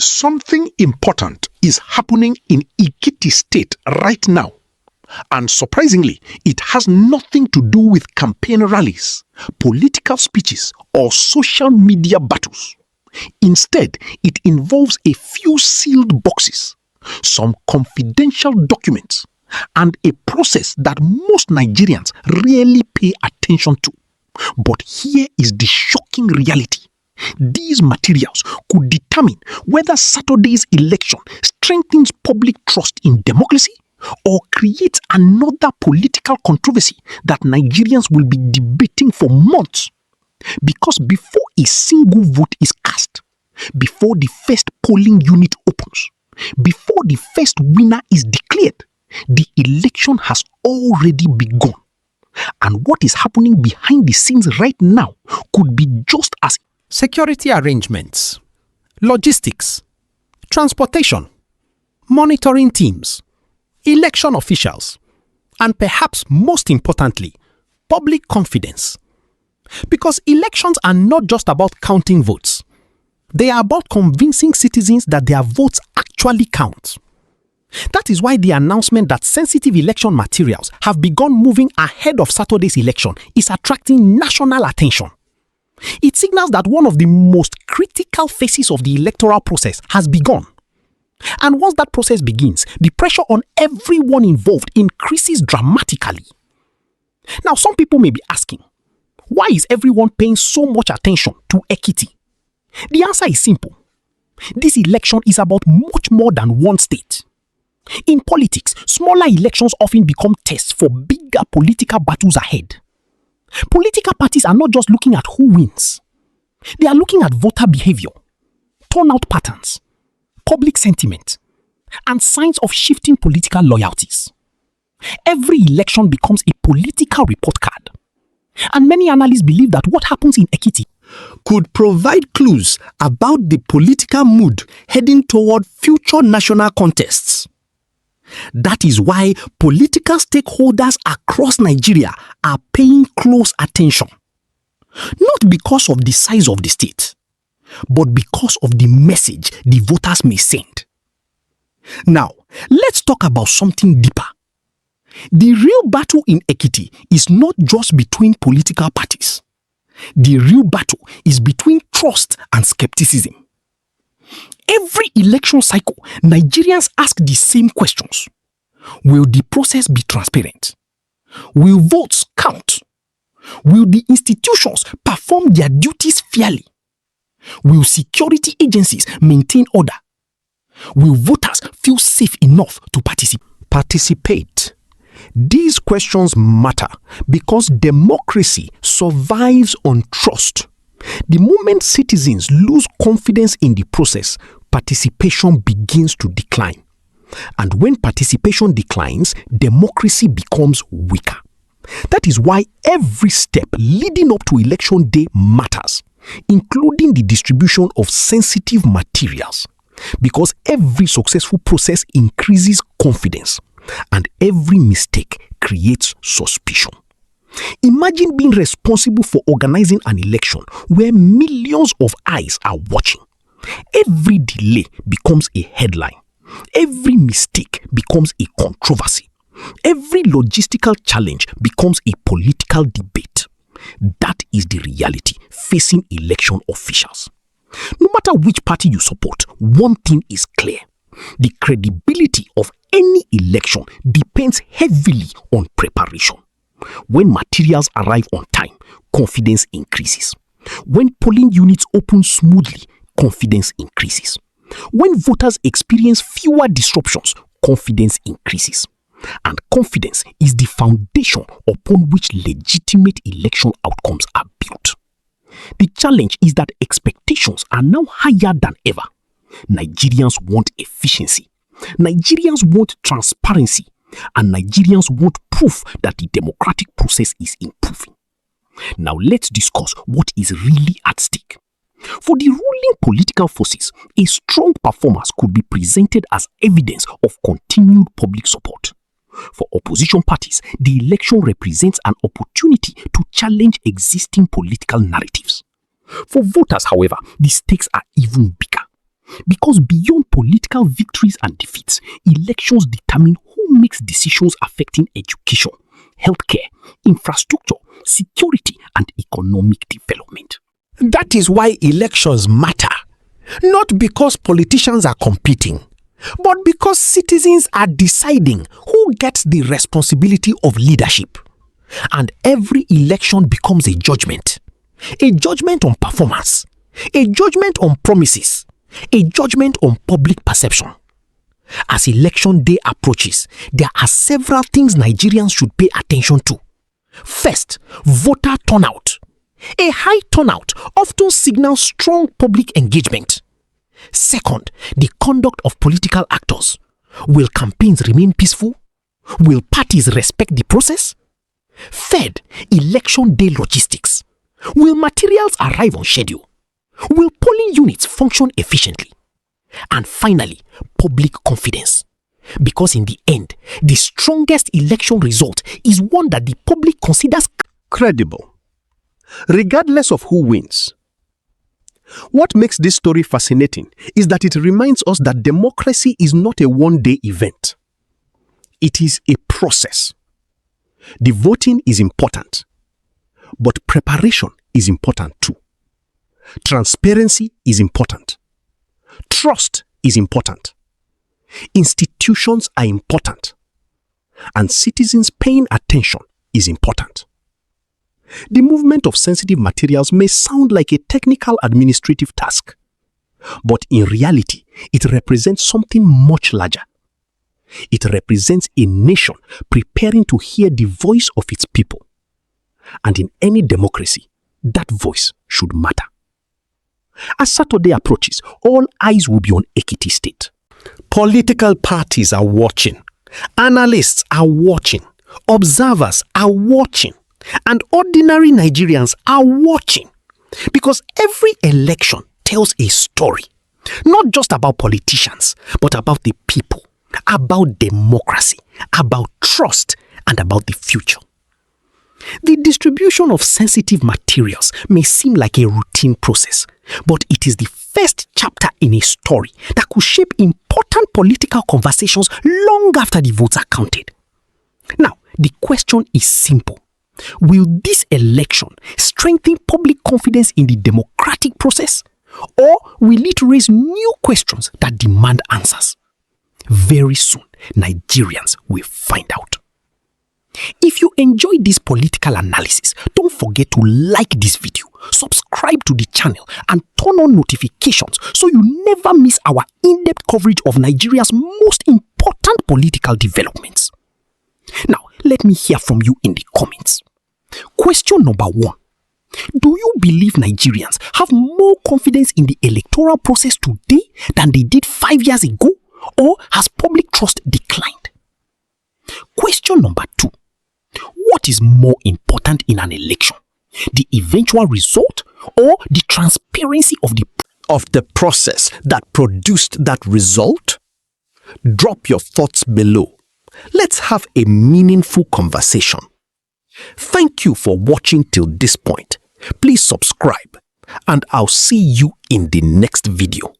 Something important is happening in Ekiti State right now. And surprisingly, it has nothing to do with campaign rallies, political speeches, or social media battles. Instead, it involves a few sealed boxes, some confidential documents, and a process that most Nigerians rarely pay attention to. But here is the shocking reality. These materials could determine whether Saturday's election strengthens public trust in democracy or creates another political controversy that Nigerians will be debating for months. Because before a single vote is cast, before the first polling unit opens, before the first winner is declared, the election has already begun. And what is happening behind the scenes right now could be just as security arrangements, logistics, transportation, monitoring teams, election officials, and perhaps most importantly, public confidence. Because elections are not just about counting votes. They are about convincing citizens that their votes actually count. That is why the announcement that sensitive election materials have begun moving ahead of Saturday's election is attracting national attention. It signals that one of the most critical phases of the electoral process has begun. And once that process begins, the pressure on everyone involved increases dramatically. Now, some people may be asking, why is everyone paying so much attention to Ekiti? The answer is simple. This election is about much more than one state. In politics, smaller elections often become tests for bigger political battles ahead. Political parties are not just looking at who wins. They are looking at voter behavior, turnout patterns, public sentiment, and signs of shifting political loyalties. Every election becomes a political report card. And many analysts believe that what happens in Ekiti could provide clues about the political mood heading toward future national contests. That is why political stakeholders across Nigeria are paying close attention. Not because of the size of the state, but because of the message the voters may send. Now, let's talk about something deeper. The real battle in Ekiti is not just between political parties. The real battle is between trust and skepticism. Every election cycle, Nigerians ask the same questions. Will the process be transparent? Will votes count? Will the institutions perform their duties fairly? Will security agencies maintain order? Will voters feel safe enough to participate? These questions matter because democracy survives on trust. The moment citizens lose confidence in the process, participation begins to decline. And when participation declines, democracy becomes weaker. That is why every step leading up to election day matters, including the distribution of sensitive materials. Because every successful process increases confidence, and every mistake creates suspicion. Imagine being responsible for organizing an election where millions of eyes are watching. Every delay becomes a headline. Every mistake becomes a controversy. Every logistical challenge becomes a political debate. That is the reality facing election officials. No matter which party you support, one thing is clear. The credibility of any election depends heavily on preparation. When materials arrive on time, confidence increases. When polling units open smoothly, confidence increases. When voters experience fewer disruptions, confidence increases. And confidence is the foundation upon which legitimate election outcomes are built. The challenge is that expectations are now higher than ever. Nigerians want efficiency. Nigerians want transparency. And Nigerians want proof that the democratic process is improving. Now let's discuss what is really at stake. For the ruling political forces, a strong performance could be presented as evidence of continued public support. For opposition parties, the election represents an opportunity to challenge existing political narratives. For voters, however, the stakes are even bigger. Because beyond political victories and defeats, elections determine who makes decisions affecting education, healthcare, infrastructure, security, and economic development. That is why elections matter. Not because politicians are competing, but because citizens are deciding who gets the responsibility of leadership. And every election becomes a judgment on performance, a judgment on promises, a judgment on public perception. As election day approaches, there are several things Nigerians should pay attention to. First, voter turnout. A high turnout often signals strong public engagement. Second, the conduct of political actors. Will campaigns remain peaceful? Will parties respect the process? Third, election day logistics. Will materials arrive on schedule? Will polling units function efficiently? And finally, public confidence. Because in the end, the strongest election result is one that the public considers credible, regardless of who wins. What makes this story fascinating is that it reminds us that democracy is not a one-day event. It is a process. The voting is important, but preparation is important too. Transparency is important. Trust is important. Institutions are important. And citizens paying attention is important. The movement of sensitive materials may sound like a technical administrative task, but in reality, it represents something much larger. It represents a nation preparing to hear the voice of its people. And in any democracy, that voice should matter. As Saturday approaches, all eyes will be on Ekiti State. political parties are watching, analysts are watching, observers are watching, and ordinary Nigerians are watching. Because every election tells a story, not just about politicians, but about the people, about democracy, about trust, and about the future. The distribution of sensitive materials may seem like a routine process, but it is the first chapter in a story that could shape important political conversations long after the votes are counted. Now, the question is simple. Will this election strengthen public confidence in the democratic process, or will it raise new questions that demand answers? Very soon, Nigerians will find out. If you enjoyed this political analysis, don't forget to like this video, subscribe to the channel, and turn on notifications so you never miss our in-depth coverage of Nigeria's most important political developments. Now, let me hear from you in the comments. Question number 1. Do you believe Nigerians have more confidence in the electoral process today than they did 5 years ago, or has public trust declined? Question number 2. What is more important in an election? The eventual result or the transparency of the process that produced that result? Drop your thoughts below. Let's have a meaningful conversation. Thank you for watching till this point. Please subscribe, and I'll see you in the next video.